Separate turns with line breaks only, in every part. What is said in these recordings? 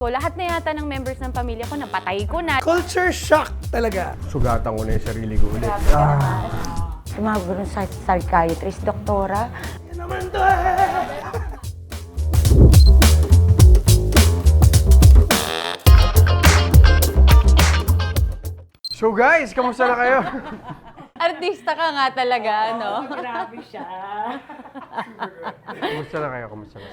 So, lahat na yata ng members ng pamilya ko, napatay ko na.
Culture shock talaga.
Sugatan ko na yung sarili ko ulit.
Tumawag ko sa psychiatrist, doktora.
Yan naman to eh!
So guys, kamusta na kayo?
Artista ka nga talaga, no?
Grabe siya.
Kamusta na kayo? Kamusta na?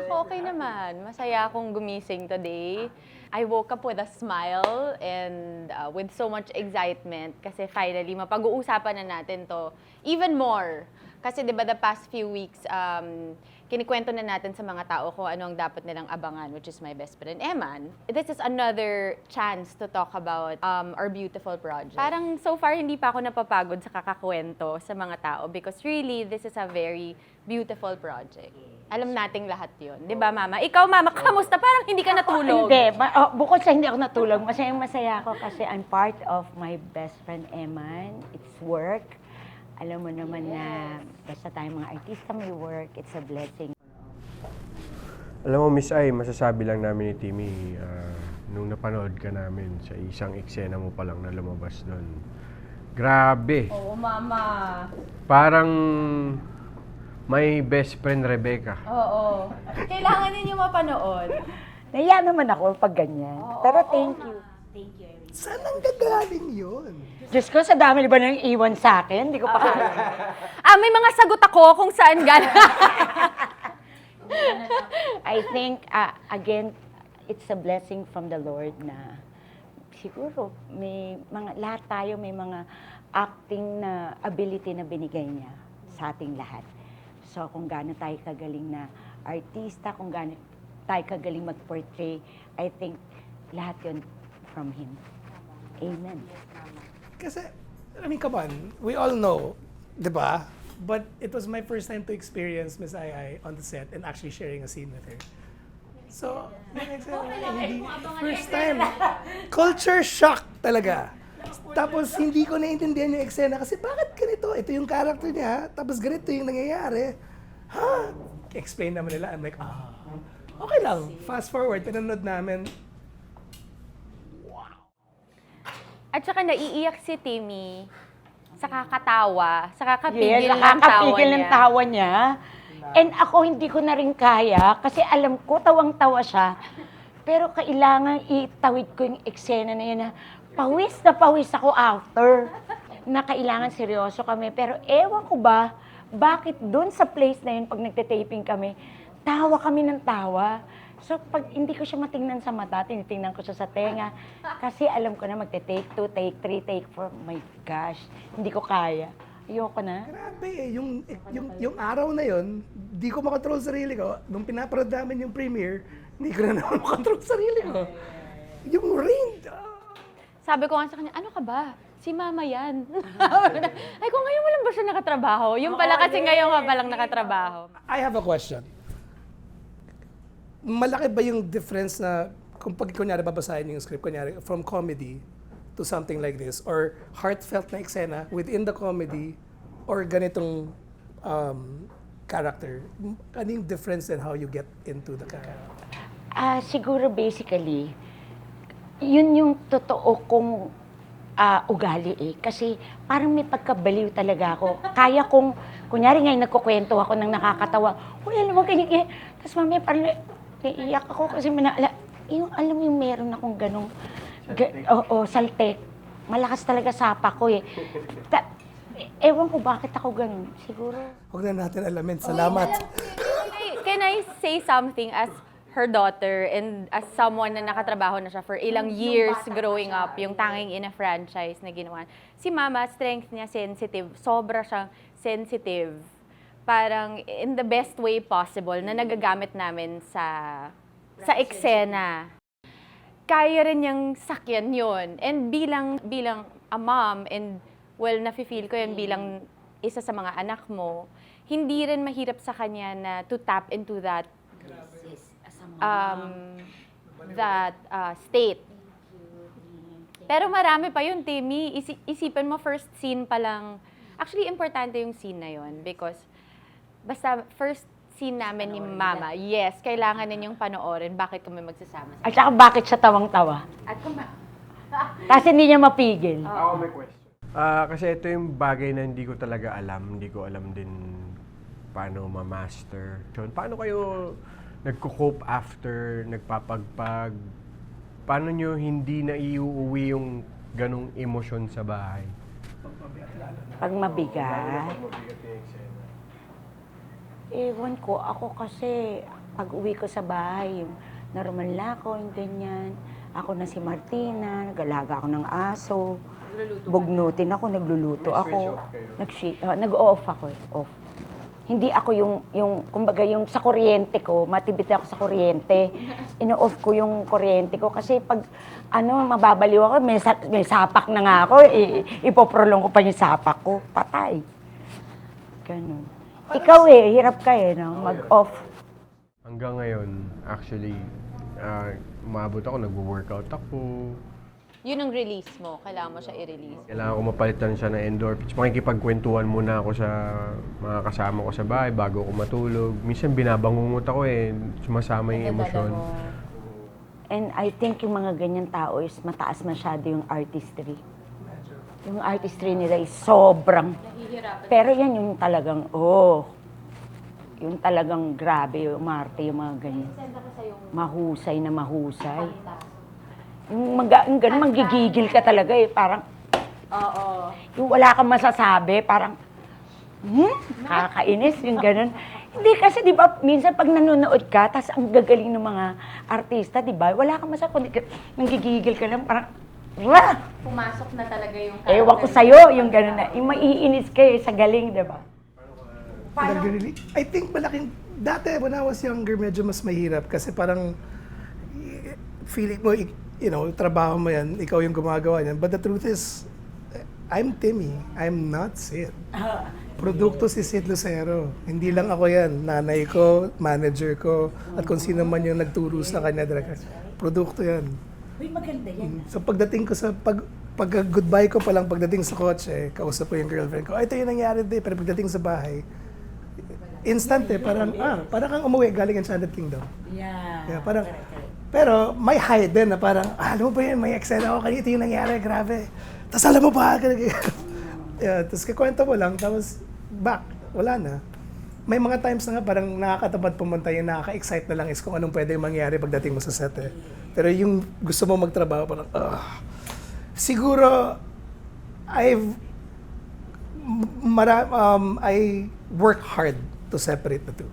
Ako okay naman. Masaya akong gumising today. I woke up with a smile and with so much excitement kasi finally, mapag-uusapan na natin to even more. Kasi di ba the past few weeks, kinikwento na natin sa mga tao kung ano ang dapat nilang abangan, which is my best friend, Eman. This is another chance to talk about our beautiful project. Parang so far, hindi pa ako napapagod sa kakakwento sa mga tao because really, this is a very beautiful project. Alam nating lahat yun. Di ba, Mama? Ikaw, Mama, kamusta? Parang hindi ka natulog.
Hindi. Bukod sa hindi ako natulog, masayang-masaya ako kasi I'm part of my best friend, Eman. It's work. Alam mo naman na basta tayong mga artista may work, it's a blessing.
Alam mo, Miss Ai, masasabi lang namin ni Timmy, nung napanood ka namin sa isang eksena mo pa lang na lumabas doon. Grabe!
Oo, Mama.
Parang may best friend Rebecca.
Oo. Kailangan ninyo mapanood.
Naiya naman ako pag ganyan. Pero thank you.
Saan ang gagaling yun?
Diyos ko, sa dami ba nang iwan sa akin? Hindi ko pa kaya.
May mga sagot ako kung saan galing.
I think, again, it's a blessing from the Lord na siguro lahat tayo may mga acting na ability na binigay niya sa ating lahat. So kung gaano tayo kagaling na artista, kung gaano tayo kagaling mag-portray, I think lahat yun from Him. Amen.
Kasi, I mean, come on. We all know, di ba? But it was my first time to experience Miss Ai on the set and actually sharing a scene with her. So, hindi, first time. Culture shock talaga. Tapos, hindi ko naiintindihan yung eksena kasi bakit ganito? Ito yung character niya, tapos ganito yung nangyayari. Ha? Explain naman nila. I'm like, okay lang. Fast forward, pinanood namin.
At saka naiiyak si Timmy sa kakatawa, sa kakapigil
Yes,
ng tawa
nakakapigil ng
niya.
tawa niya. And ako hindi ko na rin kaya kasi alam ko tawang-tawa siya. Pero kailangan itawid ko yung eksena na yun na pawis na pawis ako after. Na kailangan seryoso kami. Pero ewan ko ba, bakit dun sa place na yun pag nagte-taping kami, tawa kami ng tawa. So, pag hindi ko siya matingnan sa mata, tinitingnan ko siya sa tenga. Kasi alam ko na magte-take 2, take 3, take 4. My gosh, hindi ko kaya. Ayoko na.
Grabe eh, yung araw na yun, di ko makontrol sarili ko. Nung pinaparod namin yung premiere, hindi ko na naman makontrol sarili ko. Yung rain,
Sabi ko nga sa kanya, ano ka ba? Si Mama yan. Ay, kung ngayon walang ba siya nakatrabaho? Yung pala kasi ngayon nga palang nakatrabaho.
I have a question. Malaki ba yung difference na kung pag kunyari babasahin yung script, kunyari from comedy to something like this, or heartfelt na eksena within the comedy, or ganitong character? Ano yung difference in how you get into the character?
Siguro basically, yun yung totoo kong ugali eh. Kasi parang may pagkabaliw talaga ako. Kaya kong, kunyari ngayon nagkukwento ako ng nakakatawa, uy, alam mo, ganyan. Tapos mamaya parang naiiyak ako kasi yung alam mo yung meron akong ganong, saltek. Malakas talaga sapa ko eh. Ewan ko bakit ako ganon. Siguro.
Huwag na natin alamin. Salamat.
Can I say something as her daughter and as someone na nakatrabaho na siya for ilang years growing up, yung tanging ina franchise na ginawa. Si Mama, strength niya sensitive. Sobra siyang sensitive. Parang in the best way possible na nagagamit namin sa eksena. Kaya rin niyang sakyan yun. And bilang a mom, and well, nafe-feel ko yun bilang isa sa mga anak mo, hindi rin mahirap sa kanya na to tap into that state. Pero marami pa yun, Timmy. Isipan mo first scene pa lang. Actually, importante yung scene na yun because basta first scene namin ni Mama, yes, kailangan ninyong panoorin. Bakit kami magsasama?
At saka bakit siya tawang-tawa? Kasi hindi niya mapigil.
Ako may question. Kasi ito yung bagay na hindi ko talaga alam. Hindi ko alam din paano ma-master. So, paano kayo nagko-cope after, nagpapagpag? Paano nyo hindi na iuuwi yung ganong emosyon sa bahay?
Pag mabigat. Ewan ko, ako kasi pag uwi ko sa bahay, yung normal na ako, yung ganyan. Ako na si Martina, nag-alaga ako ng aso. Bugnutin ako, nagluluto ako. Nag-off ako, off. Hindi ako kumbaga yung sa kuryente ko, matibit ako sa kuryente. Ino-off ko yung kuryente ko kasi pag mababaliw ako, may sapak na nga ako, ipoprolong ko pa yung sapak ko, patay. Ganun. Ikaw hirap ka no? Mag-off.
Hanggang ngayon, actually, umabot ako, nag-workout ako.
Yun ang release mo. Kailangan mo siya i-release.
Kailangan ko mapalitan siya ng endorphins. Makikipagkwentuhan muna ako sa mga kasama ko sa bahay bago ako matulog. Minsan binabangungot ako sumasama yung emosyon.
And I think yung mga ganyan tao is mataas masyado yung artistry. Yung artistry nila is sobrang. Pero yan yung talagang, yung talagang grabe, umarte yung mga ganyan. Mahusay na mahusay. Yung ganun, manggigigil ka talaga parang, yung wala kang masasabi, parang, kakainis, yung ganun. Hindi kasi, di ba, minsan pag nanonood ka, tas ang gagaling ng mga artista, di ba, wala kang masasabi, kundi nanggigigil ka lang, parang,
Pumasok na talaga yung
ewan ko sa'yo, yung gano'n na, yung maiinis ka sa galing, di ba?
I think dati when I was younger, medyo mas mahirap kasi parang feeling mo, trabaho mo yan, ikaw yung gumagawa yan. But the truth is, I'm Timmy, I'm not Sid. Produkto si Sid Lucero. Hindi lang ako yan. Nanay ko, manager ko, at kung sino man yung nagturo sa kanya. Produkto yan.
Uy, maganda yan.
So pagdating ko sa pag-goodbye ko pa lang pagdating sa kotse, kausap ko yung girlfriend ko, ito yung nangyari din. Pero pagdating sa bahay, instant parang kang umuwi galing Enchanted Kingdom. Yeah, parang, pero may high din na parang, alam mo ba yun, may eksena ako kanina, ito yung nangyari, grabe. Tapos alam mo pa, yeah, tapos kikwento mo lang, tapos back, wala na. May mga times na nga parang nakakatamad pumunta, yung nakaka-excite na lang is kung anong pwede mangyari pagdating mo sa set Pero yung gusto mo magtrabaho, parang, siguro, I work hard to separate the two.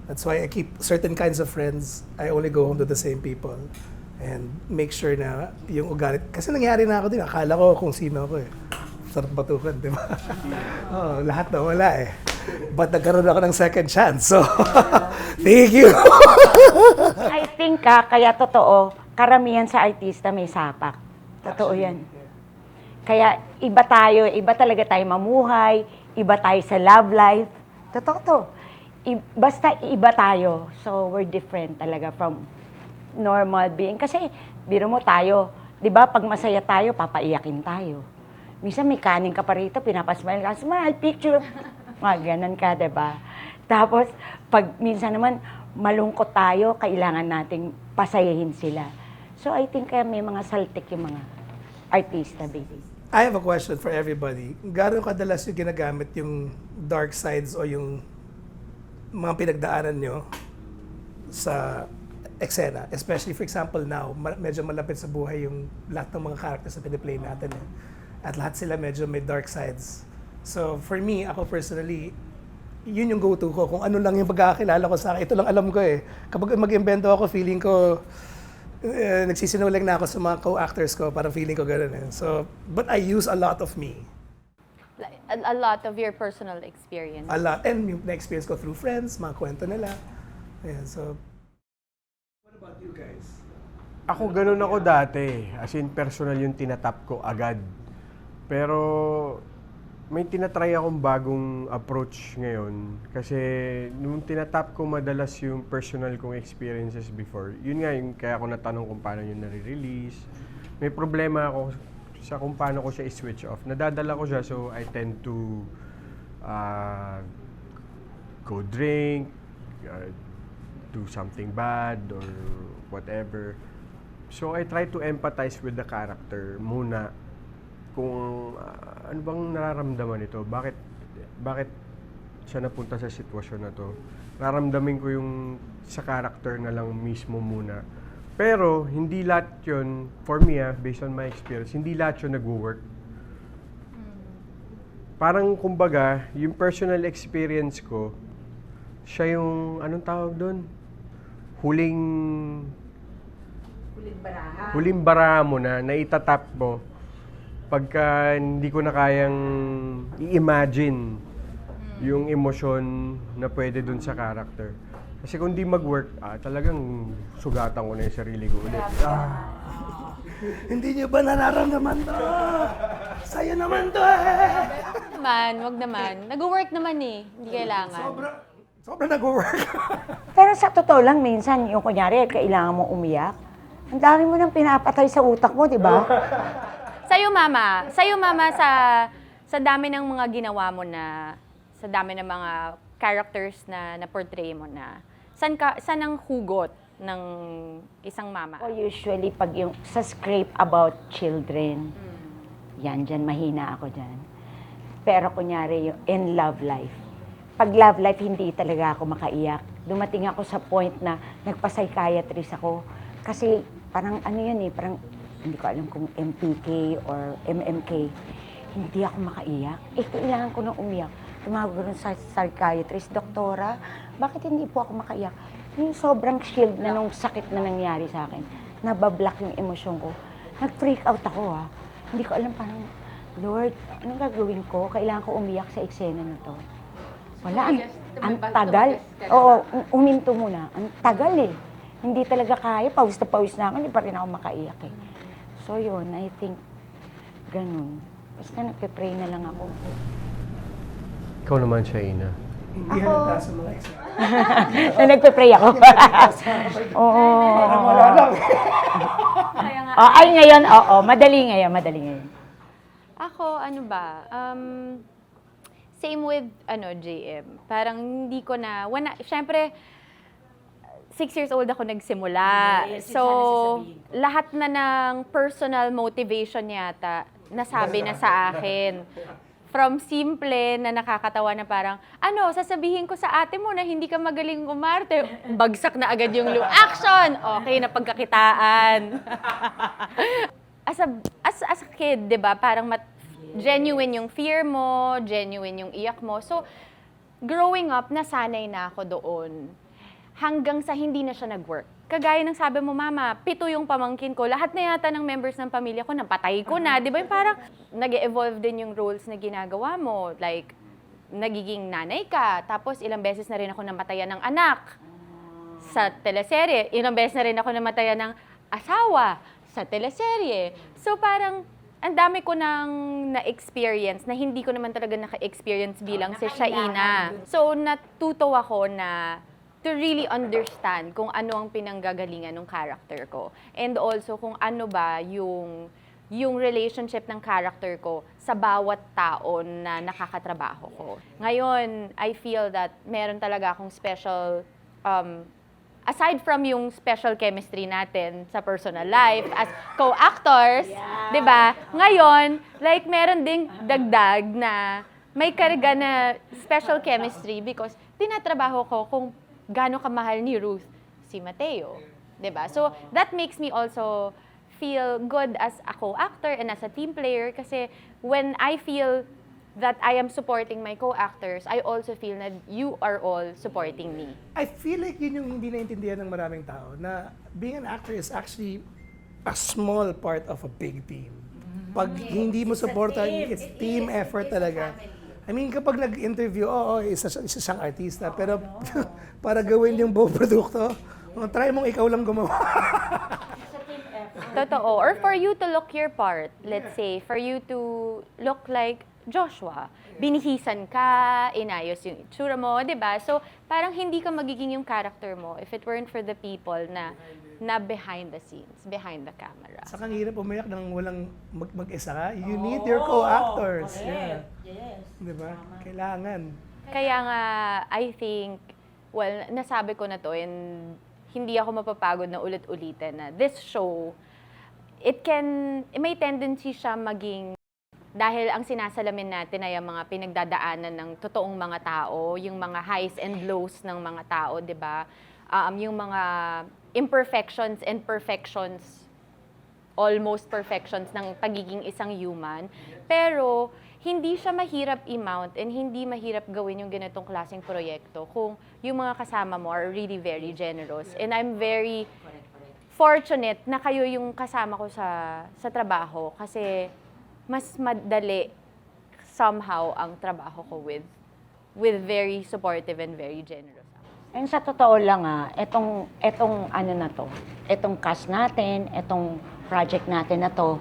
That's why I keep certain kinds of friends. I only go home to the same people. And make sure na yung ugali. Kasi nangyari na ako din. Akala ko kung sino ako Sarap batukan, di ba? Lahat na wala But nagkaroon ako ng second chance. So, thank you.
I think kaya totoo, karamihan sa artista may sapak. Totoo yan. Kaya iba talaga tayo mamuhay, iba tayo sa love life. Totoo to. Basta iba tayo. So, we're different talaga from normal being. Kasi, biro mo tayo, di ba, pag masaya tayo, papaiyakin tayo. Minsan may kanin ka pa rito, pinapasmile ka, smile, picture. Mga ganun ka, di ba? Tapos, pag minsan naman, malungkot tayo, kailangan nating pasayahin sila. So, I think may mga saltik yung mga artista, baby.
I have a question for everybody. Gano'n kadalas yung ginagamit yung dark sides o yung mga pinagdaanan nyo sa eksena? Especially, for example, now, medyo malapit sa buhay yung lahat ng mga characters na piniplay natin. At lahat sila medyo may dark sides. So, for me, ako personally, yun yung go-to ko. Kung ano lang yung pagkakakilala ko sa akin, ito lang alam ko Kapag mag-invento ako, feeling ko, nagsisinungaling na ako sa mga co-actors ko, parang feeling ko gano'n So, but I use a lot of me.
A lot of your personal experience.
A lot. And yung na-experience ko through friends, mga kwento nila. Ayan, so, what about you guys?
Ako ganun ako dati. As in, personal yung tinatap ko agad. Pero may tinatry akong bagong approach ngayon. Kasi nung tinatap ko madalas yung personal kong experiences before, yun nga yung kaya ako natanong kung paano yun nare-release. May problema ako sa kung paano ko siya i-switch off. Nadadala ko siya, so I tend to go drink, do something bad or whatever. So I try to empathize with the character muna kung ano bang nararamdaman nito, bakit siya napunta sa sitwasyon na to. Raramdamin ko yung sa character na lang mismo muna. Pero hindi lahat yun, for me based on my experience, hindi lahat yun nag-work. Parang kumbaga, yung personal experience ko, siya yung, anong tawag doon? Huling baraha mo na itatap mo pagka hindi ko na kayang i-imagine yung emosyon na pwede dun sa character. Kasi kung di mag-work, talagang sugatan ko na yung sarili ko ulit.
Hindi niyo ba nararamdaman to? Sa'yo naman to eh!
Wag naman. Nag-work naman eh. Hindi kailangan.
Sobra nag-work.
Pero sa totoo lang, minsan, yung kunyari, kailangan mo umiyak, ang dami mo nang pinapatay sa utak mo, di ba?
Sa'yo, mama, sa dami ng mga ginawa mo na, sa dami ng mga characters na na-portray mo na, saan ang hugot ng isang mama?
O usually, pag yung sa script about children, yan, dyan, mahina ako dyan. Pero kunyari, yung in love life. Pag love life, hindi talaga ako makaiyak. Dumating ako sa point na nagpa-psychiatrist ako. Kasi parang ano yun eh, parang hindi ko alam kung MPK or MMK. Hindi ako makaiyak. Kailangan ko nang umiyak. Tumawag ko rin sa psychiatrist, Doktora, bakit hindi po ako makaiyak? Yung sobrang shield na nung sakit na nangyari sa akin, nabablock yung emosyon ko. Nag-freak out ako Hindi ko alam parang, Lord, anong gagawin ko? Kailangan ko umiyak sa eksena na to. Wala, ang tagal. Oo, uminto muna. Ang tagal eh. Hindi talaga kaya. Pawis na pawis na ako. Hindi pa rin ako makaiyak eh. So yun, I think, ganun. Basta nagpe-pray na lang ako.
Ikaw naman, Shaina.
Hindi halata sa mga isa.
Na nagpe-pray ako. Oo.
Parang wala lang.
Ay, ngayon, oo. Madali ngayon.
Ako, ano ba? Same with, JM. Parang hindi ko na, syempre, 6 years old ako nagsimula. So, lahat na ng personal motivation yata, nasabi na sa akin. From simple na nakakatawa na parang, sasabihin ko sa ate mo na hindi ka magaling umarte. Bagsak na agad yung action! Okay, na pagkakitaan. As a kid, di ba, parang genuine yung fear mo, genuine yung iyak mo. So, growing up, nasanay na ako doon. Hanggang sa hindi na siya nag-work. Kagaya ng sabi mo, Mama, 7 yung pamangkin ko. Lahat na yata ng members ng pamilya ko, napatay ko na. Di ba? Parang nag-evolve din yung roles na ginagawa mo. Like, nagiging nanay ka. Tapos, ilang beses na rin ako namatayan ng anak sa teleserye. Ilang beses na rin ako namatayan ng asawa sa teleserye. So, parang, ang dami ko nang na-experience na hindi ko naman talaga naka-experience bilang si Shaina. So, natuto ako na to really understand kung ano ang pinanggagalingan ng character ko. And also kung ano ba yung relationship ng character ko sa bawat tao na nakakatrabaho ko. Ngayon, I feel that meron talaga akong special, aside from yung special chemistry natin sa personal life as co-actors, di ba? Ngayon, like meron ding dagdag na may karga na special chemistry because tinatrabaho ko kung gaano kamahal ni Ruth si Mateo, 'di ba? So that makes me also feel good as a co-actor and as a team player kasi when I feel that I am supporting my co-actors, I also feel that you are all supporting me.
I feel like yun yung hindi naintindihan ng maraming tao na being an actor is actually a small part of a big team. Pag hindi mo supportan, it's team effort talaga. I mean, kapag nag-interview, isa siyang artista, pero para gawin yung buong produkto, try mong ikaw lang gumawa.
Totoo. Or for you to look your part, let's say, for you to look like Joshua. Binihisan ka, inayos yung itsura mo, di ba? So, parang hindi ka magiging yung character mo if it weren't for the people na behind the scenes, behind the camera.
Sa kang hirap umiyak nang walang mag-isa ka, you need your co-actors. Yeah.
Yes.
Di ba? Kailangan.
Kaya nga, I think, well, nasabi ko na to and hindi ako mapapagod na ulit-ulitin na this show, may tendency siya maging, dahil ang sinasalamin natin ay ang mga pinagdadaanan ng totoong mga tao, yung mga highs and lows ng mga tao, di ba? Yung mga imperfections and perfections, almost perfections ng pagiging isang human. Pero, hindi siya mahirap i-mount and hindi mahirap gawin yung ganitong klaseng proyekto kung yung mga kasama mo are really very generous. And I'm very fortunate na kayo yung kasama ko sa trabaho kasi mas madali somehow ang trabaho ko with very supportive and very generous.
And sa totoo lang etong ano na to, etong cast natin, etong project natin na to,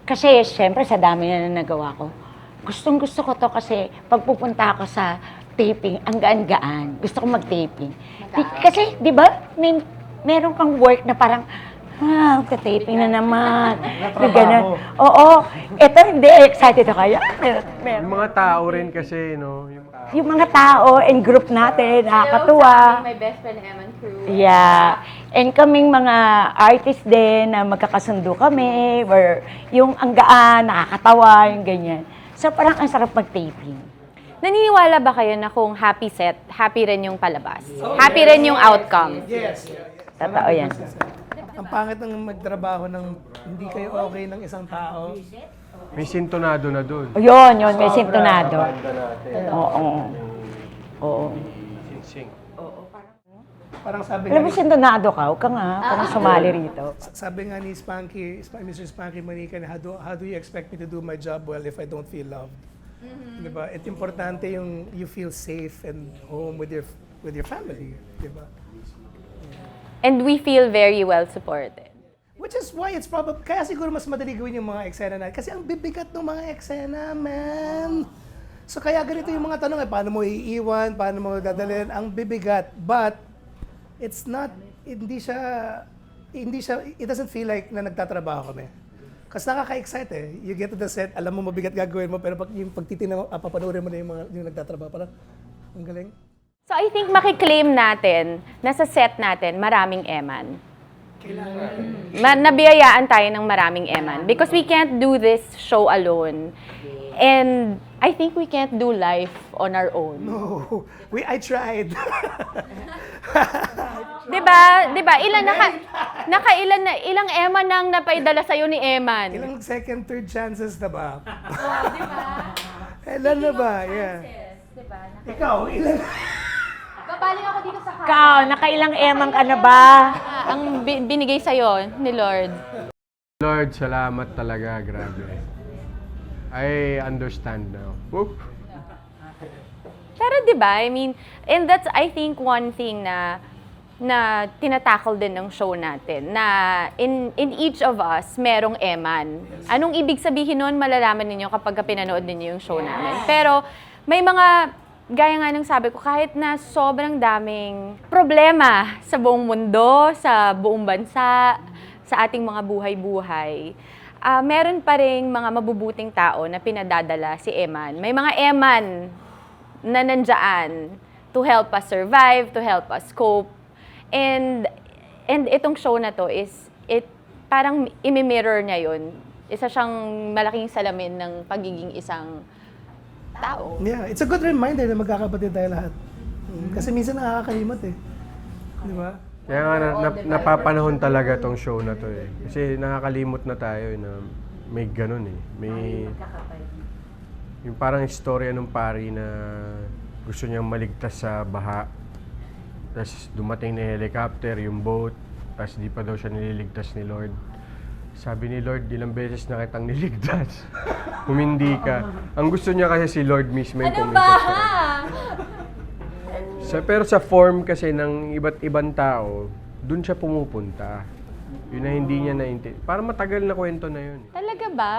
kasi siyempre sa dami na nagawa ko, gustong-gusto ko to kasi pag pupunta ako sa taping, ang gaan-gaan. Gusto ko mag-taping. Kasi, di ba, meron kang work na parang, taping na naman. Na ganun. Oo. Ito, hindi. Excited ako.
Yung mga tao rin kasi, no?
Yung mga tao and group natin, nakakatuwa.
My best friend, Eman Crew.
Yeah. And kaming mga artist din na magkakasundo kami, or yung ang gaan, nakakatawa, yung ganyan. So parang ang sarap mag-taping.
Naniniwala ba kayo na kung happy set, happy rin yung palabas? Happy rin yung outcome?
Yes.
Totoo yan.
Ang pangit ng magtrabaho ng hindi kayo okay ng isang tao.
May sintonado na dun.
Yun, may sintonado.
Banda natin.
Oo.
Sing.
Parang sabi
Alam
nga
mo,
ni,
sintonado ka, huwag ka nga, parang sumali rito.
sabi nga ni Mr. Spanky Manika, how do you expect me to do my job well if I don't feel loved? Diba? It's importante yung you feel safe and home with your family, diba?
And we feel very well supported.
Which is why it's probably, kaya siguro mas madali gawin yung mga eksena natin. Kasi ang bibigat ng mga eksena, man. So kaya ganito yung mga tanong, paano mo iiwan, paano mo dadalhin, ang bibigat. But, it's not, it doesn't feel like na nagtatrabaho kami. Kasi nakaka-excite eh. You get to the set, alam mo mabigat gagawin mo, pero yung pagtitingnan mo, papanoorin mo na yung nagtatrabaho, parang, ang galing.
So I think makiklaim natin na sa set natin maraming Eman. Nabiyayaan tayo ng maraming Eman because we can't do this show alone. And I think we can't do life on our own.
No, I tried.
'Di ba? Ilang Eman nang napaidala sa ni Eman?
Ilang second, third chances na ba? Ilan na ba? Yeah.
Diba?
Ikaw, ilan?
Babaling ako dito sa
Ikaw, nakailang emang ka na ba?
ang binigay sa'yo ni Lord.
Lord, salamat talaga. Grabe. I understand now. Woo!
Pero 'di ba? I mean, and that's I think one thing na tinatakol din ng show natin na in each of us merong Eman. Anong ibig sabihin nun malalaman ninyo kapag pinanood ninyo yung show namin. Pero may mga gaya nga ng sabi ko, kahit na sobrang daming problema sa buong mundo, sa buong bansa, sa ating mga buhay-buhay, meron pa rin mga mabubuting tao na pinadadala si Eman. May mga Eman na nandyan to help us survive, to help us cope. And itong show na to parang imi-mirror niya yun. Isa siyang malaking salamin ng pagiging isang tao.
Yeah, it's a good reminder na magkakapatid tayo lahat. Kasi minsan nakakalimot eh. Di ba?
Kaya nga napapanahon talaga tong show na to eh. Kasi nakakalimot na tayo na may ganun eh. May yung parang istorya ng pari na gusto niyang maligtas sa baha. Tapos dumating na helicopter, yung boat. Tapos di pa daw siya nililigtas ni Lord. Sabi ni Lord, ilang beses na kitang niligtas. Humindi ka. Ang gusto niya kasi si Lord mismo yung pumunta pero sa form kasi ng iba't ibang tao, dun siya pumupunta. Yun na hindi niya naintindihan. Parang matagal na kwento na yun.
Talaga ba?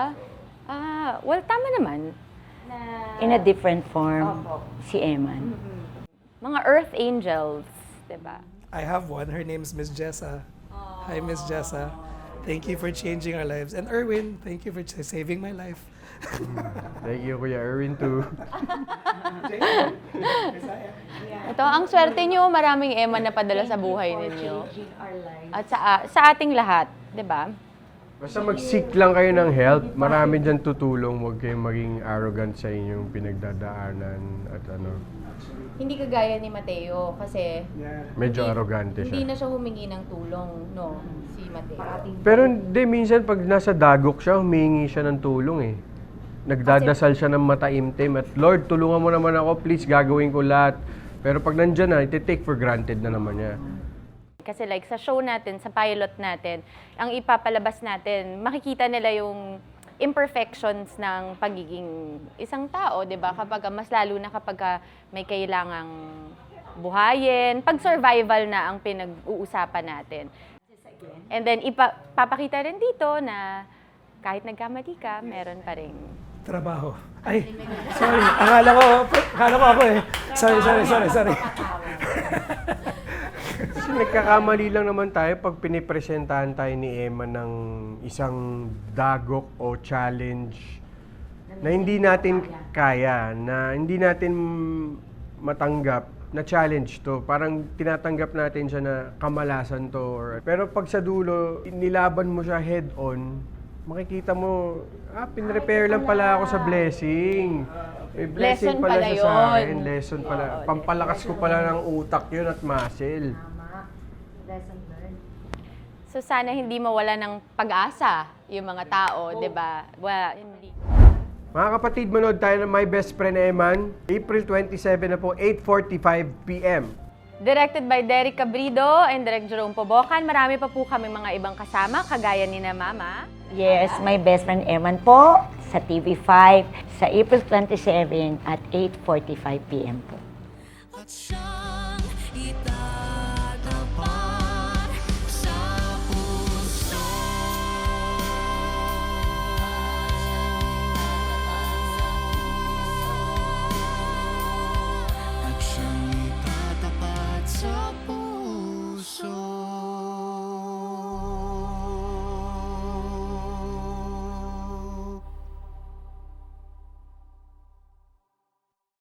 Well, tama naman.
In a different form, si Eman.
Mga Earth Angels, diba?
I have one. Her name's Miss Jessa. Hi, Miss Jessa. Thank you for changing our lives. And Erwin, thank you for saving my life.
Thank you, Kuya Erwin, too.
Ito, ang swerte nyo, maraming Emma na padala sa buhay ninyo. At sa ating lahat, di ba?
Basta mag-seek lang kayo ng help. Marami dyan tutulong. Huwag kayong maging arrogant sa inyong pinagdadaanan at ano.
Hindi kagaya ni Mateo kasi
Medyo
hindi-
arrogante
Hindi
siya.
na siya humingi ng tulong, no, si Mateo.
Pero hindi, minsan pag nasa dagok siya, humingi siya ng tulong eh. Nagdadasal siya ng mataimtim at Lord, tulungan mo naman ako, please, gagawin ko lahat. Pero pag nandyan na, iti-take for granted na naman niya.
Kasi like sa show natin, sa pilot natin, ang ipapalabas natin, makikita nila yung imperfections ng pagiging isang tao, 'di ba? Kapag mas lalo na kapag may kailangang buhayin, pag survival na ang pinag-uusapan natin. And then ipapakita rin dito na kahit nagkamali ka, meron pa rin.
Trabaho. Ay, sorry. Akala ko ako eh. Sorry.
Kasi nagkakamali lang naman tayo pag pinipresentahan tayo ni Emma ng isang dagok o challenge na hindi natin kaya, na hindi natin matanggap na challenge to. Parang tinatanggap natin siya na kamalasan to. Pero pag sa dulo, nilaban mo siya head-on, makikita mo, pinrepair lang pala ako sa blessing. May blessing
Lesson
pala
pala
siya sa
yun.
akin. Lesson pala. Pampalakas ko pala ng utak yun at muscle.
So sana hindi mawala ng pag-asa yung mga tao, 'di ba? Hindi.
Mga kapatid, manood tayo ng My Best Friend Eman. April 27 na po, 8:45 p.m.
Directed by Derek Cabrido and Direk Jerome Pobocan. Marami pa po kami mga ibang kasama, kagaya ni na Mama.
Yes, my best friend Eman po sa TV5 sa April 27 at 8:45 p.m. po.
At siya